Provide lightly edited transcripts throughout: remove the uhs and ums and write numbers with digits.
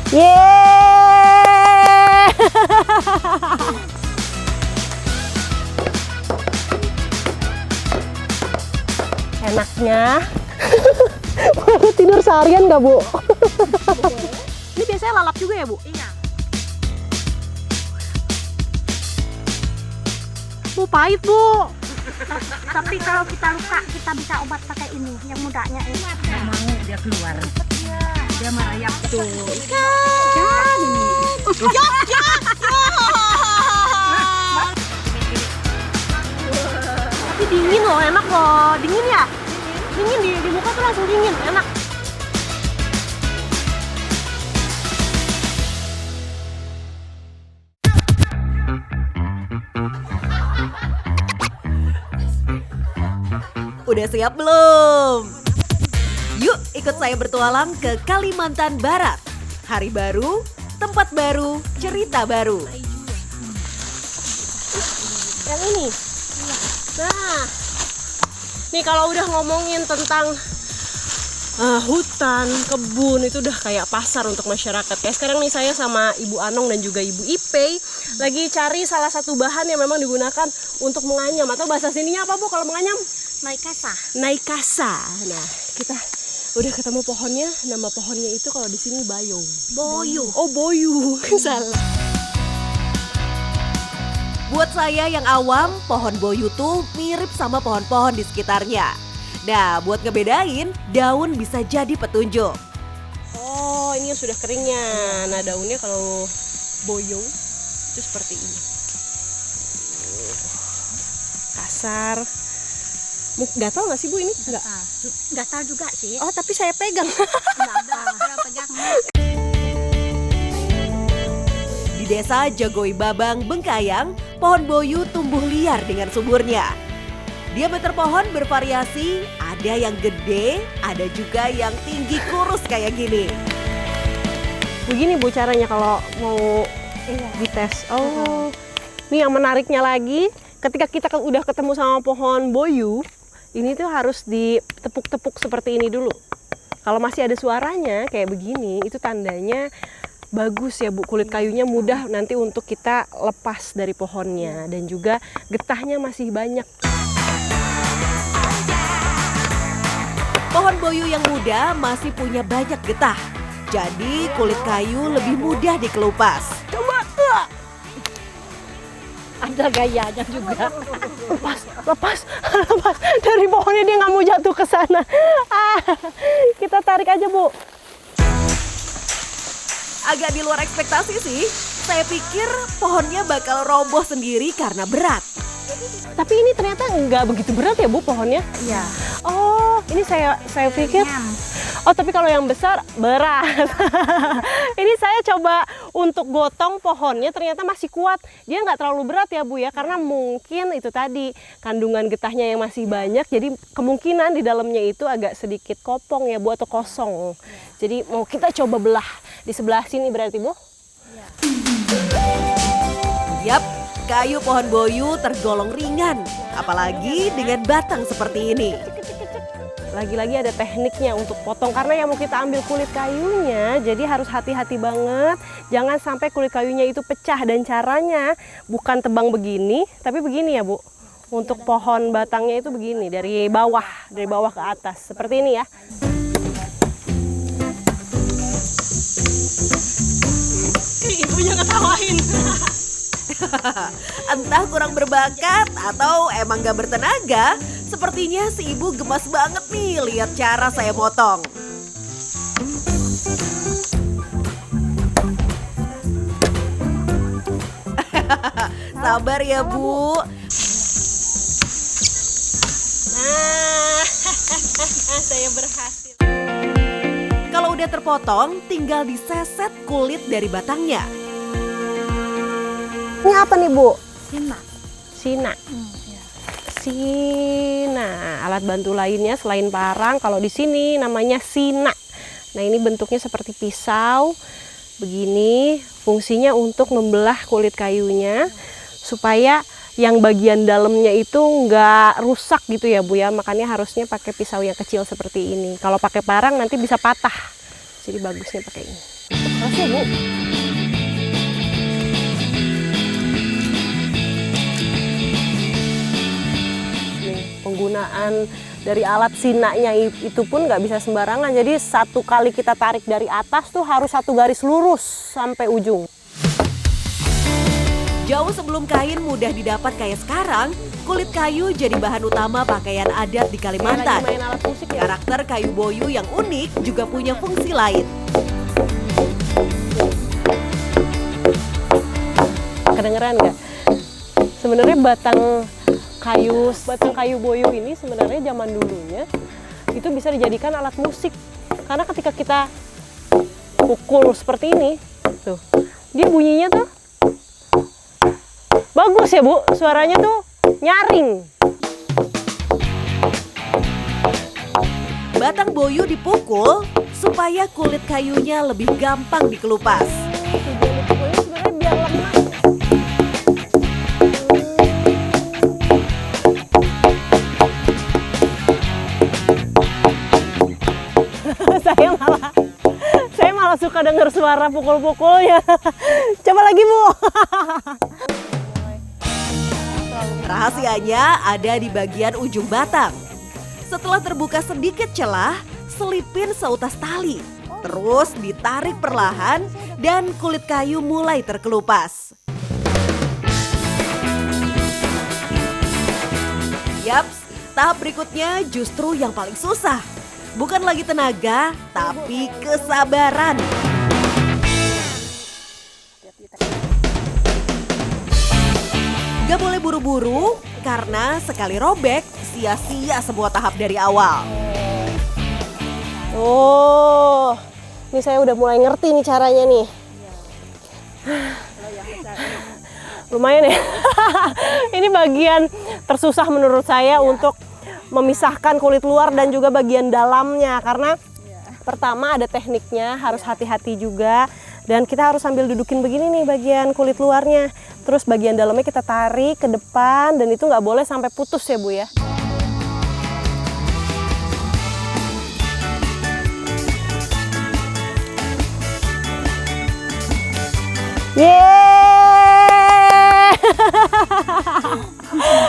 Yeay! Enaknya. Tidur seharian nggak, Bu? Ini biasanya lalap juga ya, Bu? Iya. Bu, pahit, Bu. Tapi kalau kita luka, kita bisa obat pakai ini, yang mudanya ini. Nggak mau dia keluar. Dia merayap tuh. Ikan ini. Tapi dingin loh, enak loh. Dingin ya? Dingin di muka tuh langsung dingin, enak. Udah siap belum? Yuk ikut saya bertualang ke Kalimantan Barat. Hari baru, tempat baru, cerita baru. Yang ini. Nah, nih kalau udah ngomongin tentang hutan, kebun, itu udah kayak pasar untuk masyarakat. Kayak sekarang nih saya sama Ibu Anong dan juga Ibu Ipei lagi cari salah satu bahan yang memang digunakan untuk menganyam. Atau bahasa sininya apa, Bu, kalau menganyam? Naikasa. Naikasa. Nah, kita udah ketemu pohonnya. Nama pohonnya itu kalau di sini bayung. Boyu. Oh, boyu. Salah. Buat saya yang awam, pohon boyu tuh mirip sama pohon-pohon di sekitarnya. Nah, buat ngebedain, daun bisa jadi petunjuk. Oh, ini yang sudah keringnya. Nah, daunnya kalau boyu itu seperti ini. Kasar. Gatal nggak sih, Bu, ini? Nggak. Gatal juga sih. Oh, tapi saya pegang. Nggak pegang. Di desa Jagoi Babang, Bengkayang, pohon boyu tumbuh liar dengan suburnya. Diameter pohon bervariasi, ada yang gede, ada juga yang tinggi kurus kayak gini. Begini, Bu, caranya kalau mau dites. Oh, ini yang menariknya lagi, ketika kita udah ketemu sama pohon boyu, ini tuh harus ditepuk-tepuk seperti ini dulu. Kalau masih ada suaranya kayak begini, itu tandanya bagus ya, Bu. Kulit kayunya mudah nanti untuk kita lepas dari pohonnya, dan juga getahnya masih banyak. Pohon boyu yang muda masih punya banyak getah. Jadi kulit kayu lebih mudah dikelupas. Coba. Ada gayanya juga. Lepas dari pohonnya, dia nggak mau jatuh ke sana. Kita tarik aja, Bu. Agak di luar ekspektasi sih. Saya pikir pohonnya bakal roboh sendiri karena berat. Tapi ini ternyata nggak begitu berat ya, Bu, pohonnya. Iya. Oh, ini saya pikir. Oh, tapi kalau yang besar berat. Ini saya coba untuk gotong pohonnya, ternyata masih kuat. Dia nggak terlalu berat ya, Bu, ya, karena mungkin itu tadi kandungan getahnya yang masih banyak. Jadi kemungkinan di dalamnya itu agak sedikit kopong ya, Bu, atau kosong. Jadi mau kita coba belah di sebelah sini berarti, Bu. Yap, kayu pohon boyu tergolong ringan. Apalagi dengan batang seperti ini. Lagi-lagi ada tekniknya untuk potong, karena yang mau kita ambil kulit kayunya, jadi harus hati-hati banget. Jangan sampai kulit kayunya itu pecah, dan caranya bukan tebang begini, tapi begini ya, Bu. Untuk pohon batangnya itu begini, dari bawah ke atas, seperti ini ya. Ibunya ketawain. Entah kurang berbakat atau emang gak bertenaga, sepertinya si ibu gemas banget nih lihat cara saya motong. Sabar ya, Bu. Nah, saya berhasil. Kalau udah terpotong, tinggal diseset kulit dari batangnya. Ini apa nih, Bu? Sina. Sina. Ya. Sina, alat bantu lainnya selain parang, kalau di sini namanya sina. Nah, ini bentuknya seperti pisau. Begini, fungsinya untuk membelah kulit kayunya supaya yang bagian dalamnya itu nggak rusak gitu ya, Bu, ya. Makanya harusnya pakai pisau yang kecil seperti ini. Kalau pakai parang nanti bisa patah. Jadi bagusnya pakai ini. Makasih ya, Bu. Nih, penggunaan dari alat sinaknya itu pun nggak bisa sembarangan. Jadi satu kali kita tarik dari atas tuh harus satu garis lurus sampai ujung. Jauh sebelum kain mudah didapat kayak sekarang, kulit kayu jadi bahan utama pakaian adat di Kalimantan. Lagi main alat musik ya. Karakter kayu boyu yang unik juga punya fungsi lain. Kedengeran nggak? Sebenarnya batang kayu boyu ini sebenarnya zaman dulunya itu bisa dijadikan alat musik. Karena ketika kita pukul seperti ini, tuh, dia bunyinya tuh bagus ya, Bu. Suaranya tuh nyaring. Batang boyu dipukul supaya kulit kayunya lebih gampang dikelupas. Tujuan dipukulnya sebenarnya biar lemah. saya malah suka dengar suara pukul-pukulnya. Coba lagi, Bu. Rahasianya ada di bagian ujung batang. Setelah terbuka sedikit celah, selipin seutas tali. Terus ditarik perlahan dan kulit kayu mulai terkelupas. Yaps, tahap berikutnya justru yang paling susah. Bukan lagi tenaga, tapi kesabaran. Gak boleh buru-buru, karena sekali robek, sia-sia semua tahap dari awal. Oh, ini saya udah mulai ngerti nih caranya nih. Lumayan ya. Ini bagian tersusah menurut saya untuk memisahkan kulit luar dan juga bagian dalamnya. Karena pertama ada tekniknya, harus hati-hati juga. Dan kita harus sambil dudukin begini nih bagian kulit luarnya. Terus bagian dalamnya kita tarik ke depan dan itu nggak boleh sampai putus ya, Bu ya. Yeay!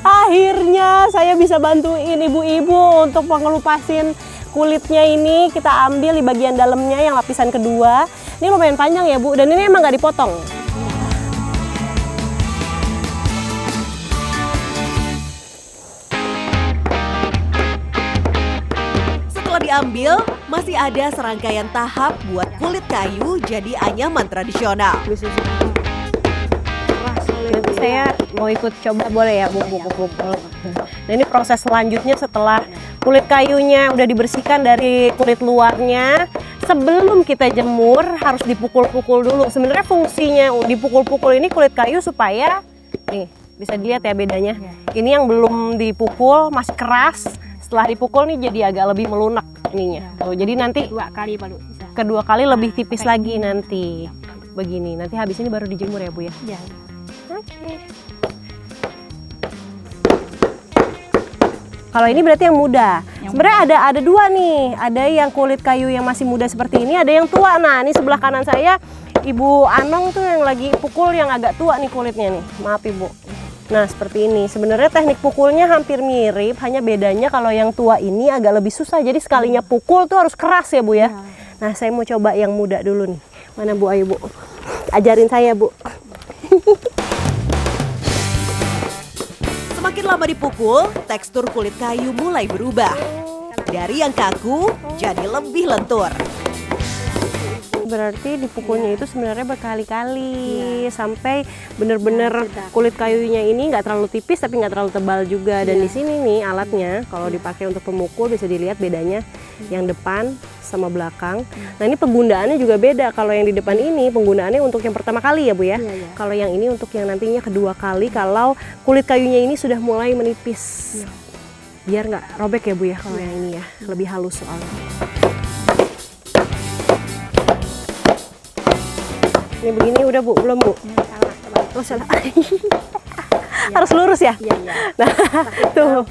Akhirnya saya bisa bantuin ibu-ibu untuk pengelupasin kulitnya ini. Kita ambil di bagian dalamnya yang lapisan kedua. Ini lumayan panjang ya, Bu, dan ini emang nggak dipotong. Setelah diambil, masih ada serangkaian tahap buat kulit kayu jadi anyaman tradisional. Nanti saya mau ikut coba, boleh ya, Bu? Nah, ini proses selanjutnya setelah kulit kayunya udah dibersihkan dari kulit luarnya. Sebelum kita jemur harus dipukul-pukul dulu. Sebenarnya fungsinya dipukul-pukul ini kulit kayu supaya nih bisa dilihat ya bedanya. Ini yang belum dipukul masih keras. Setelah dipukul nih jadi agak lebih melunak ininya. Tuh, jadi nanti kedua kali lebih tipis lagi nanti. Begini. Nanti habis ini baru dijemur ya, Bu ya. Ya. Oke. Kalau ini berarti yang muda. Sebenarnya ada dua nih. Ada yang kulit kayu yang masih muda seperti ini, ada yang tua. Nah, ini sebelah kanan saya Ibu Anong tuh yang lagi pukul yang agak tua nih kulitnya nih. Maaf, Ibu. Nah, seperti ini. Sebenarnya teknik pukulnya hampir mirip, hanya bedanya kalau yang tua ini agak lebih susah. Jadi sekalinya pukul tuh harus keras ya, Bu ya. Nah, saya mau coba yang muda dulu nih. Mana, Bu? Ayo, Bu. Ajarin saya, Bu. Semakin lama dipukul, tekstur kulit kayu mulai berubah. Dari yang kaku, jadi lebih lentur. Berarti dipukulnya itu sebenarnya berkali-kali sampai bener-bener kulit kayunya ini nggak terlalu tipis tapi nggak terlalu tebal juga. Dan di sini nih alatnya kalau dipakai untuk pemukul bisa dilihat bedanya yang depan sama belakang. Nah, ini penggunaannya juga beda. Kalau yang di depan ini penggunaannya untuk yang pertama kali ya, Bu ya. Kalau yang ini untuk yang nantinya kedua kali kalau kulit kayunya ini sudah mulai menipis. Biar nggak robek ya, Bu ya, kalau yang ini ya. Lebih halus soalnya. Ini begini udah, Bu? Belum, Bu? Oh, salah. Harus lurus ya? Nah, tuh.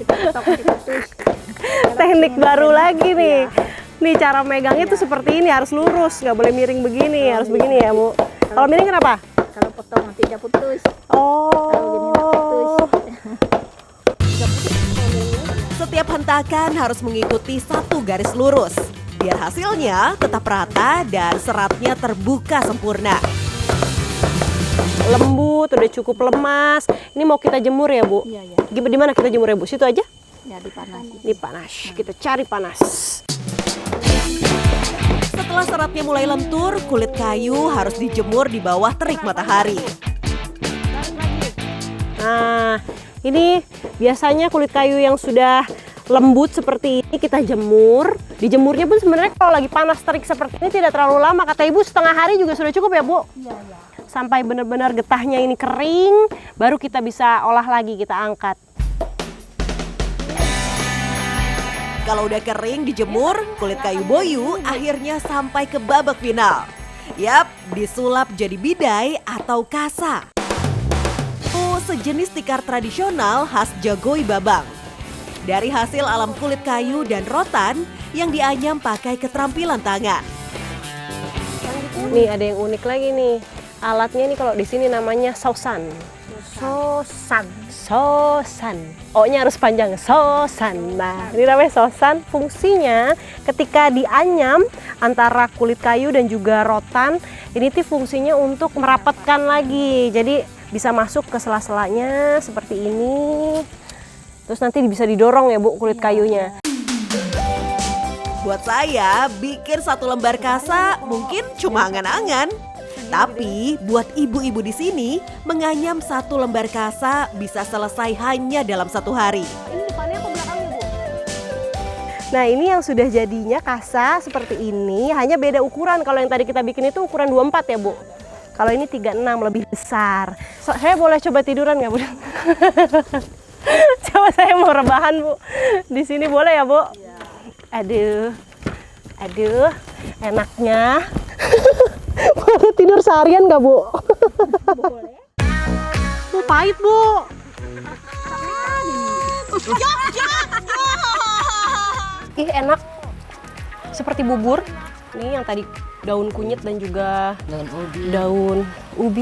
Teknik baru lagi nih. Nih cara megangnya tuh seperti ini, harus lurus, nggak boleh miring begini, harus begini ya Bu. Kalau miring kenapa? Kalau potong nanti dia putus. Oh. Kalau gini nggak putus. Setiap hentakan harus mengikuti satu garis lurus, biar hasilnya tetap rata dan seratnya terbuka sempurna. Lembut, udah cukup lemas. Ini mau kita jemur ya Bu? Iya, iya. Di mana kita jemur ya Bu? Situ aja? Ya dipanasin. Di panas. Kita cari panas. Setelah seratnya mulai lentur, kulit kayu harus dijemur di bawah terik matahari. Nah, ini biasanya kulit kayu yang sudah lembut seperti ini kita jemur. Dijemurnya pun sebenarnya kalau lagi panas terik seperti ini tidak terlalu lama. Kata Ibu setengah hari juga sudah cukup ya Bu? Iya, iya. Sampai benar-benar getahnya ini kering, baru kita bisa olah lagi, kita angkat. Kalau udah kering dijemur, kulit kayu boyu akhirnya sampai ke babak final. Yap, disulap jadi bidai atau kasa. Oh, sejenis tikar tradisional khas Jagoi Babang. Dari hasil alam kulit kayu dan rotan yang dianyam pakai keterampilan tangan. Nih ada yang unik lagi nih. Alatnya nih kalau di sini namanya sosan. Sosan. Sosan. O-nya harus panjang. Sosan. Nah, ini namanya sosan. Fungsinya ketika dianyam antara kulit kayu dan juga rotan, ini tuh fungsinya untuk merapatkan lagi. Jadi bisa masuk ke sela-selanya seperti ini. Terus nanti bisa didorong ya Bu kulit kayunya. Buat saya, bikin satu lembar kasa mungkin cuma angan-angan. Tapi buat ibu-ibu di sini, menganyam satu lembar kasa bisa selesai hanya dalam satu hari. Ini depannya apa belakangnya Bu? Nah ini yang sudah jadinya kasa seperti ini, hanya beda ukuran. Kalau yang tadi kita bikin itu ukuran 24 ya Bu. Kalau ini 36 lebih besar. Saya boleh coba tiduran nggak Bu? Coba saya mau rebahan Bu. Di sini boleh ya Bu? Aduh, aduh, enaknya. Boleh tidur seharian nggak Bu? Boleh. Bu, pahit Bu. Ih enak, seperti bubur. Ini yang tadi daun kunyit dan juga daun ubi.